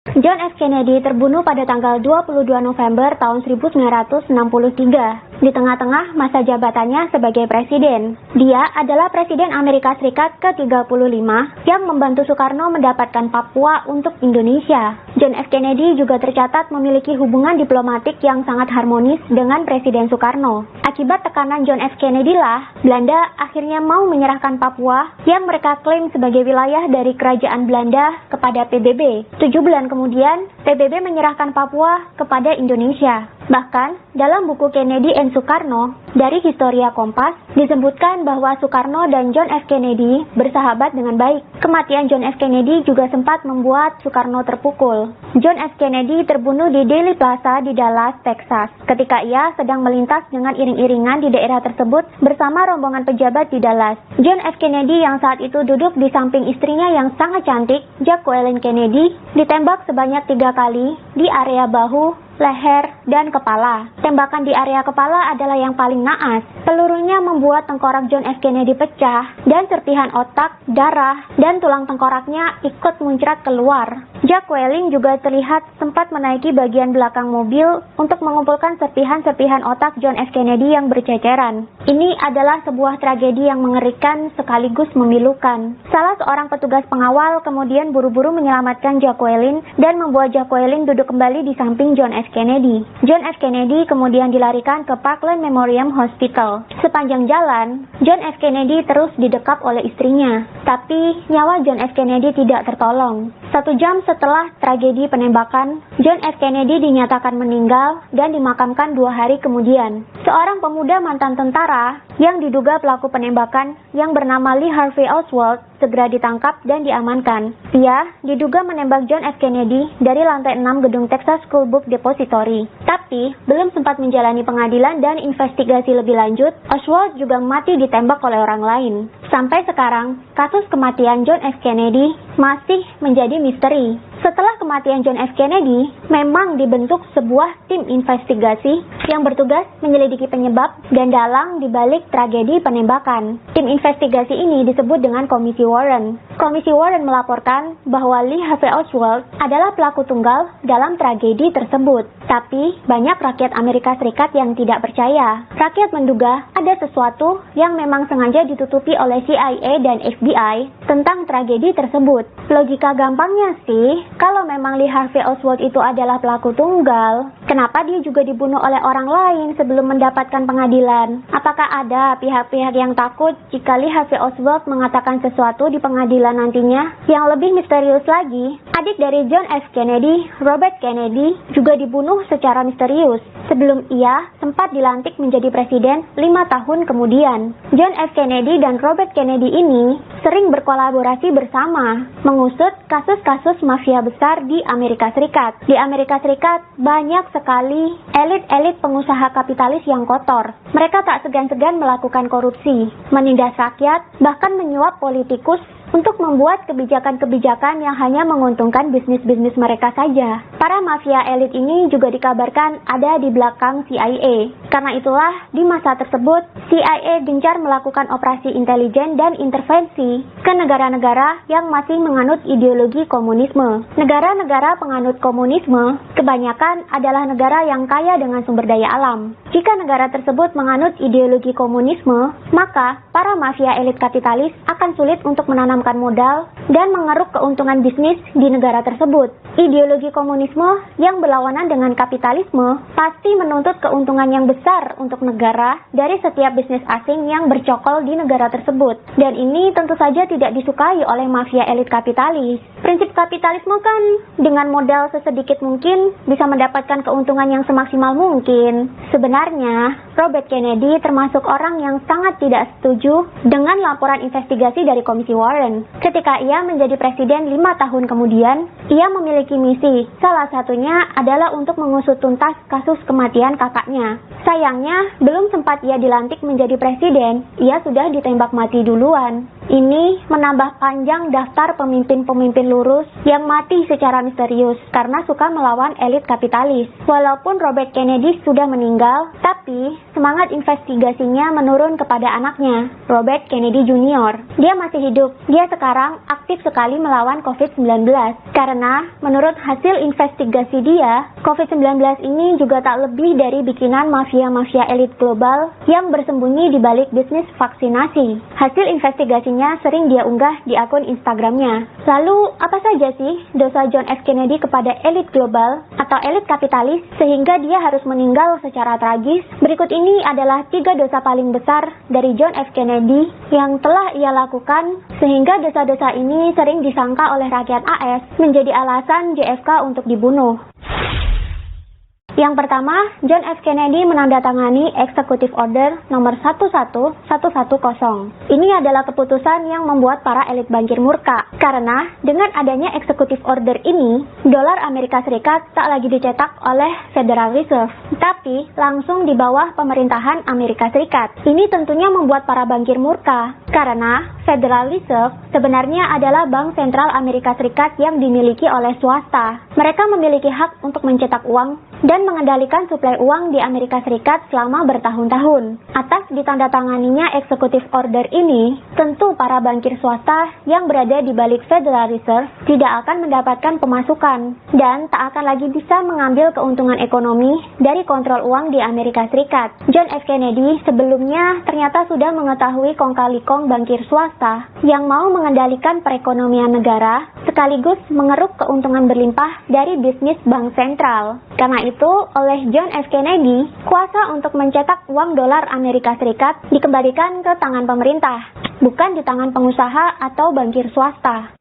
John F. Kennedy terbunuh pada tanggal 22 November tahun 1963 di tengah-tengah masa jabatannya sebagai presiden. Dia adalah Presiden Amerika Serikat ke-35 yang membantu Soekarno mendapatkan Papua untuk Indonesia. John F. Kennedy juga tercatat memiliki hubungan diplomatik yang sangat harmonis dengan Presiden Soekarno. Akibat tekanan John F. Kennedy lah, Belanda akhirnya mau menyerahkan Papua yang mereka klaim sebagai wilayah dari Kerajaan Belanda kepada PBB. 7 bulan kemudian, PBB menyerahkan Papua kepada Indonesia. Bahkan, dalam buku Kennedy and Soekarno dari Historia Kompas, disebutkan bahwa Soekarno dan John F. Kennedy bersahabat dengan baik. Kematian John F. Kennedy juga sempat membuat Soekarno terpukul. John F. Kennedy terbunuh di Dealey Plaza di Dallas, Texas, ketika ia sedang melintas dengan iring-iringan di daerah tersebut bersama rombongan pejabat di Dallas. John F. Kennedy yang saat itu duduk di samping istrinya yang sangat cantik, Jacqueline Kennedy, ditembak sebanyak 3 kali di area bahu, leher, dan kepala. Tembakan di area kepala adalah yang paling naas. Pelurunya membuat tengkorak John F. Kennedy pecah, dan serpihan otak, darah, dan tulang tengkoraknya ikut muncrat keluar. Jacqueline juga terlihat sempat menaiki bagian belakang mobil untuk mengumpulkan serpihan-serpihan otak John F. Kennedy yang berceceran. Ini adalah sebuah tragedi yang mengerikan sekaligus memilukan. Salah seorang petugas pengawal kemudian buru-buru menyelamatkan Jacqueline dan membuat Jacqueline duduk kembali di samping John F. Kennedy. John F. Kennedy kemudian dilarikan ke Parkland Memorial Hospital. Sepanjang jalan, John F. Kennedy terus didekap oleh istrinya. Tapi, nyawa John F. Kennedy tidak tertolong. 1 jam setelah tragedi penembakan, John F. Kennedy dinyatakan meninggal dan dimakamkan 2 hari kemudian. Seorang pemuda mantan tentara yang diduga pelaku penembakan yang bernama Lee Harvey Oswald segera ditangkap dan diamankan. Ia diduga menembak John F. Kennedy dari lantai 6 gedung Texas School Book Depository. Tapi, belum sempat menjalani pengadilan dan investigasi lebih lanjut, Oswald juga mati ditembak oleh orang lain. Sampai sekarang, kasus kematian John F. Kennedy masih menjadi misteri. Setelah kematian John F. Kennedy, memang dibentuk sebuah tim investigasi yang bertugas menyelidiki penyebab dan dalang di balik tragedi penembakan. Tim investigasi ini disebut dengan Komisi Warren. Komisi Warren melaporkan bahwa Lee Harvey Oswald adalah pelaku tunggal dalam tragedi tersebut. Tapi, banyak rakyat Amerika Serikat yang tidak percaya. Rakyat menduga ada sesuatu yang memang sengaja ditutupi oleh CIA dan FBI tentang tragedi tersebut. Logika gampangnya sih, kalau memang Lee Harvey Oswald itu adalah pelaku tunggal, kenapa dia juga dibunuh oleh orang lain sebelum mendapatkan pengadilan? Apakah ada pihak-pihak yang takut jika Lee Harvey Oswald mengatakan sesuatu di pengadilan nantinya? Yang lebih misterius lagi, adik dari John F. Kennedy, Robert Kennedy, juga dibunuh secara misterius sebelum ia sempat dilantik menjadi presiden 5 tahun kemudian. John F. Kennedy dan Robert Kennedy ini sering berkolaborasi bersama mengusut kasus-kasus mafia besar di Amerika Serikat. Di Amerika Serikat banyak sekali elit-elit pengusaha kapitalis yang kotor. Mereka tak segan-segan melakukan korupsi, menindas rakyat, bahkan menyuap politikus untuk membuat kebijakan-kebijakan yang hanya menguntungkan bisnis-bisnis mereka saja. Para mafia elit ini juga dikabarkan ada di belakang CIA. Karena itulah, di masa tersebut, CIA gencar melakukan operasi intelijen dan intervensi ke negara-negara yang masih menganut ideologi komunisme. Negara-negara penganut komunisme kebanyakan adalah negara yang kaya dengan sumber daya alam. Jika negara tersebut menganut ideologi komunisme, maka para mafia elit kapitalis akan sulit untuk menanamkan modal dan mengeruk keuntungan bisnis di negara tersebut. Ideologi komunisme yang berlawanan dengan kapitalisme pasti menuntut keuntungan yang besar untuk negara dari setiap bisnis asing yang bercokol di negara tersebut. Dan ini tentu saja tidak disukai oleh mafia elit kapitalis. Prinsip kapitalisme kan dengan modal sesedikit mungkin bisa mendapatkan keuntungan yang semaksimal mungkin. Sebenarnya, Robert Kennedy termasuk orang yang sangat tidak setuju dengan laporan investigasi dari Komisi Warren. Ketika ia menjadi presiden 5 tahun kemudian, ia memiliki misi. Salah satunya adalah untuk mengusut tuntas kasus kematian kakaknya. Sayangnya, belum sempat ia dilantik menjadi presiden, ia sudah ditembak mati duluan. Ini menambah panjang daftar pemimpin-pemimpin lurus yang mati secara misterius karena suka melawan elit kapitalis. Walaupun Robert Kennedy sudah meninggal, tapi semangat investigasinya menurun kepada anaknya, Robert Kennedy Jr. Dia masih hidup. Dia sekarang aktif sekali melawan COVID-19 karena menurut hasil investigasi dia, COVID-19 ini juga tak lebih dari bikinan mafia-mafia elit global yang bersembunyi di balik bisnis vaksinasi. Hasil investigasinya sering dia unggah di akun Instagramnya. Lalu, apa saja sih dosa John F. Kennedy kepada elit global atau elit kapitalis sehingga dia harus meninggal secara tragis? Berikut ini adalah 3 dosa paling besar dari John F. Kennedy yang telah ia lakukan sehingga dosa-dosa ini sering disangka oleh rakyat AS menjadi alasan JFK untuk dibunuh. Yang pertama, John F. Kennedy menandatangani Executive Order nomor 11110. Ini adalah keputusan yang membuat para elit bankir murka. Karena dengan adanya Executive Order ini, dolar Amerika Serikat tak lagi dicetak oleh Federal Reserve, tapi langsung di bawah pemerintahan Amerika Serikat. Ini tentunya membuat para bankir murka, karena Federal Reserve sebenarnya adalah bank sentral Amerika Serikat yang dimiliki oleh swasta. Mereka memiliki hak untuk mencetak uang dan mengendalikan suplai uang di Amerika Serikat selama bertahun-tahun. Atas ditandatanganinya Executive Order ini, tentu para bankir swasta yang berada di balik Federal Reserve tidak akan mendapatkan pemasukan dan tak akan lagi bisa mengambil keuntungan ekonomi dari kontrol uang di Amerika Serikat. John F. Kennedy sebelumnya ternyata sudah mengetahui kong-kali-kong bankir swasta yang mau mengendalikan perekonomian negara sekaligus mengeruk keuntungan berlimpah dari bisnis bank sentral. Karena itu, oleh John F. Kennedy, kuasa untuk mencetak uang dolar Amerika Serikat dikembalikan ke tangan pemerintah, bukan di tangan pengusaha atau bankir swasta.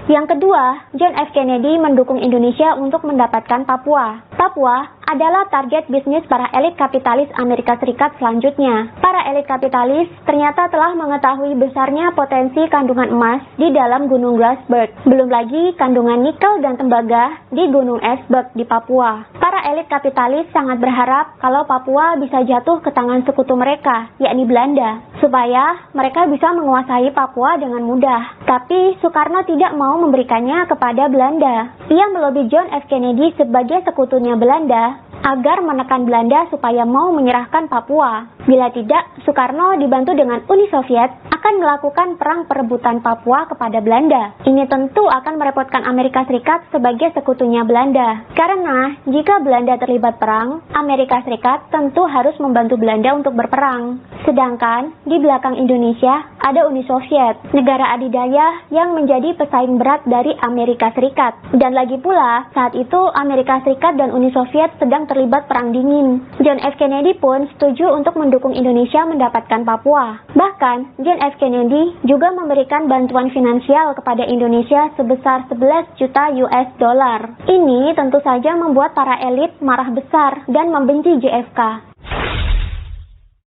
Yang kedua, John F. Kennedy mendukung Indonesia untuk mendapatkan Papua. Papua adalah target bisnis para elit kapitalis Amerika Serikat selanjutnya. Para elit kapitalis ternyata telah mengetahui besarnya potensi kandungan emas di dalam Gunung Grasberg. Belum lagi kandungan nikel dan tembaga di Gunung Esberg di Papua. Para elit kapitalis sangat berharap kalau Papua bisa jatuh ke tangan sekutu mereka, yakni Belanda, supaya mereka bisa menguasai Papua dengan mudah. Tapi Soekarno tidak mau memberikannya kepada Belanda. Ia melobi John F. Kennedy sebagai sekutunya Belanda agar menekan Belanda supaya mau menyerahkan Papua. Bila tidak, Soekarno dibantu dengan Uni Soviet akan melakukan perang perebutan Papua kepada Belanda. Ini tentu akan merepotkan Amerika Serikat sebagai sekutunya Belanda. Karena jika Belanda terlibat perang, Amerika Serikat tentu harus membantu Belanda untuk berperang. Sedangkan di belakang Indonesia ada Uni Soviet, negara adidaya yang menjadi pesaing berat dari Amerika Serikat. Dan lagi pula, saat itu Amerika Serikat dan Uni Soviet sedang terlibat perang dingin. John F. Kennedy pun setuju untuk mendukung Indonesia mendapatkan Papua. Bahkan, John F. Kennedy juga memberikan bantuan finansial kepada Indonesia sebesar 11 juta US dollar. Ini tentu saja membuat para elit marah besar dan membenci JFK.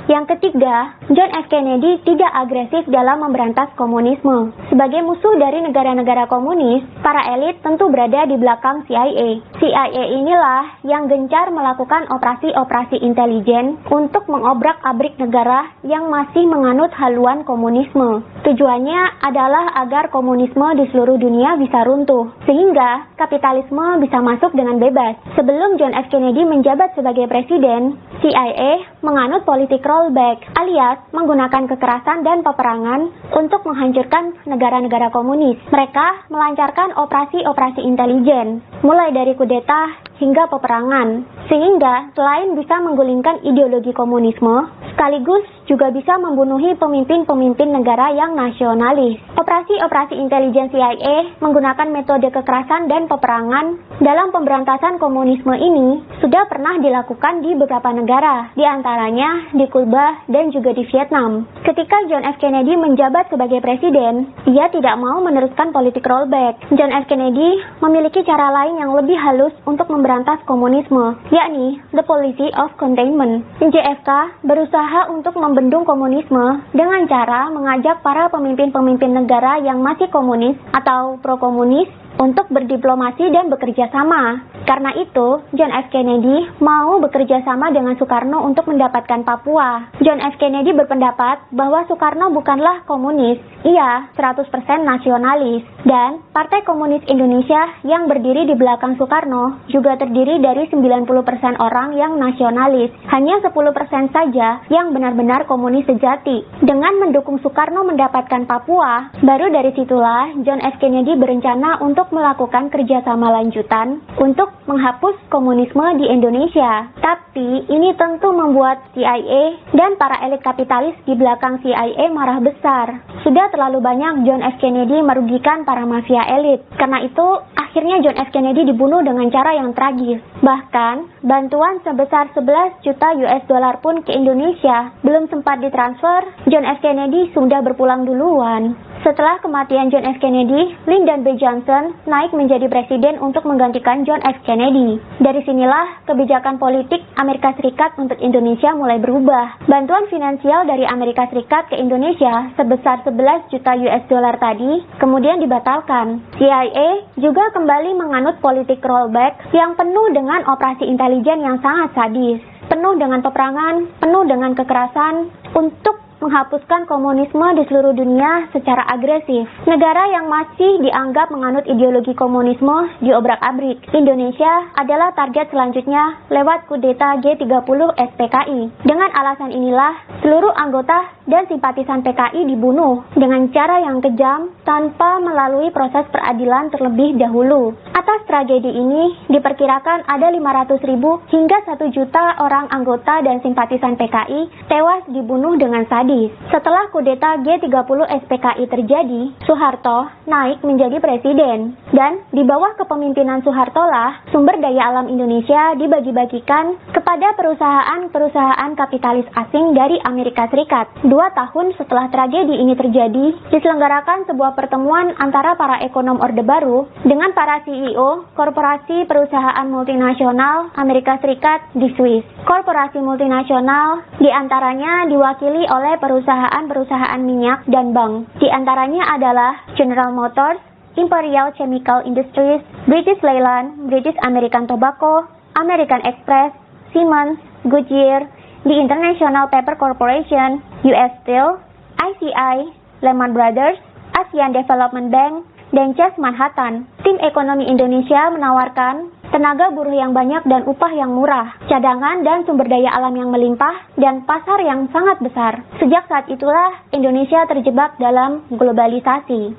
Yang ketiga, John F. Kennedy tidak agresif dalam memberantas komunisme. Sebagai musuh dari negara-negara komunis, para elit tentu berada di belakang CIA. CIA inilah yang gencar melakukan operasi-operasi intelijen untuk mengobrak-abrik negara yang masih menganut haluan komunisme. Tujuannya adalah agar komunisme di seluruh dunia bisa runtuh, sehingga kapitalisme bisa masuk dengan bebas. Sebelum John F. Kennedy menjabat sebagai presiden, CIA menganut politik rollback, alias menggunakan kekerasan dan peperangan untuk menghancurkan negara-negara komunis. Mereka melancarkan operasi-operasi intelijen, mulai dari kudeta hingga peperangan, sehingga selain bisa menggulingkan ideologi komunisme, sekaligus juga bisa membunuhi pemimpin-pemimpin negara yang nasionalis. Operasi-operasi intelijen CIA menggunakan metode kekerasan dan peperangan dalam pemberantasan komunisme ini sudah pernah dilakukan di beberapa negara, di antaranya di Kuba dan juga di Vietnam. Ketika John F. Kennedy menjabat sebagai presiden, ia tidak mau meneruskan politik rollback. John F. Kennedy memiliki cara lain yang lebih halus untuk memberantas komunisme, yakni the policy of containment. JFK berusaha untuk membendung komunisme dengan cara mengajak para pemimpin-pemimpin negara yang masih komunis atau pro-komunis untuk berdiplomasi dan bekerja sama. Karena itu, John F. Kennedy mau bekerja sama dengan Soekarno untuk mendapatkan Papua. John F. Kennedy berpendapat bahwa Soekarno bukanlah komunis, ia 100% nasionalis. Dan Partai Komunis Indonesia yang berdiri di belakang Soekarno juga terdiri dari 90% orang yang nasionalis. Hanya 10% saja yang benar-benar komunis sejati. Dengan mendukung Soekarno mendapatkan Papua, baru dari situlah John F. Kennedy berencana untuk melakukan kerjasama lanjutan untuk menghapus komunisme di Indonesia. Tapi ini tentu membuat CIA dan para elit kapitalis di belakang CIA marah besar. Sudah terlalu banyak John F. Kennedy merugikan para mafia elit. Karena itu, akhirnya John F. Kennedy dibunuh dengan cara yang tragis. Bahkan, bantuan sebesar 11 juta US dollar pun ke Indonesia belum sempat ditransfer, John F. Kennedy sudah berpulang duluan. Setelah kematian John F. Kennedy, Lyndon B. Johnson naik menjadi presiden untuk menggantikan John F. Kennedy. Dari sinilah kebijakan politik Amerika Serikat untuk Indonesia mulai berubah. Bantuan finansial dari Amerika Serikat ke Indonesia sebesar 11 juta US dollar tadi kemudian dibatalkan. CIA juga kembali menganut politik rollback yang penuh dengan operasi intelijen yang sangat sadis, penuh dengan peperangan, penuh dengan kekerasan untuk menghapuskan komunisme di seluruh dunia secara agresif. Negara yang masih dianggap menganut ideologi komunisme diobrak-abrik. Indonesia adalah target selanjutnya lewat kudeta G30 SPKI. Dengan alasan inilah, seluruh anggota dan simpatisan PKI dibunuh dengan cara yang kejam tanpa melalui proses peradilan terlebih dahulu. Atas tragedi ini, diperkirakan ada 500.000 hingga 1 juta orang anggota dan simpatisan PKI tewas dibunuh dengan sadis. Setelah kudeta G30 SPKI terjadi, Soeharto naik menjadi presiden. Dan di bawah kepemimpinan Soeharto lah, sumber daya alam Indonesia dibagi-bagikan kepada perusahaan-perusahaan kapitalis asing dari Amerika Serikat. 2 tahun setelah tragedi ini terjadi, diselenggarakan sebuah pertemuan antara para ekonom Orde Baru dengan para CEO korporasi perusahaan multinasional Amerika Serikat di Swiss. Korporasi multinasional diantaranya diwakili oleh perusahaan-perusahaan minyak dan bank. Di antaranya adalah General Motors, Imperial Chemical Industries, British Leyland, British American Tobacco, American Express, Siemens, Goodyear, The International Paper Corporation, US Steel, ICI, Lehman Brothers, Asian Development Bank, dan Chase Manhattan. Tim ekonomi Indonesia menawarkan tenaga buruh yang banyak dan upah yang murah, cadangan dan sumber daya alam yang melimpah, dan pasar yang sangat besar. Sejak saat itulah Indonesia terjebak dalam globalisasi.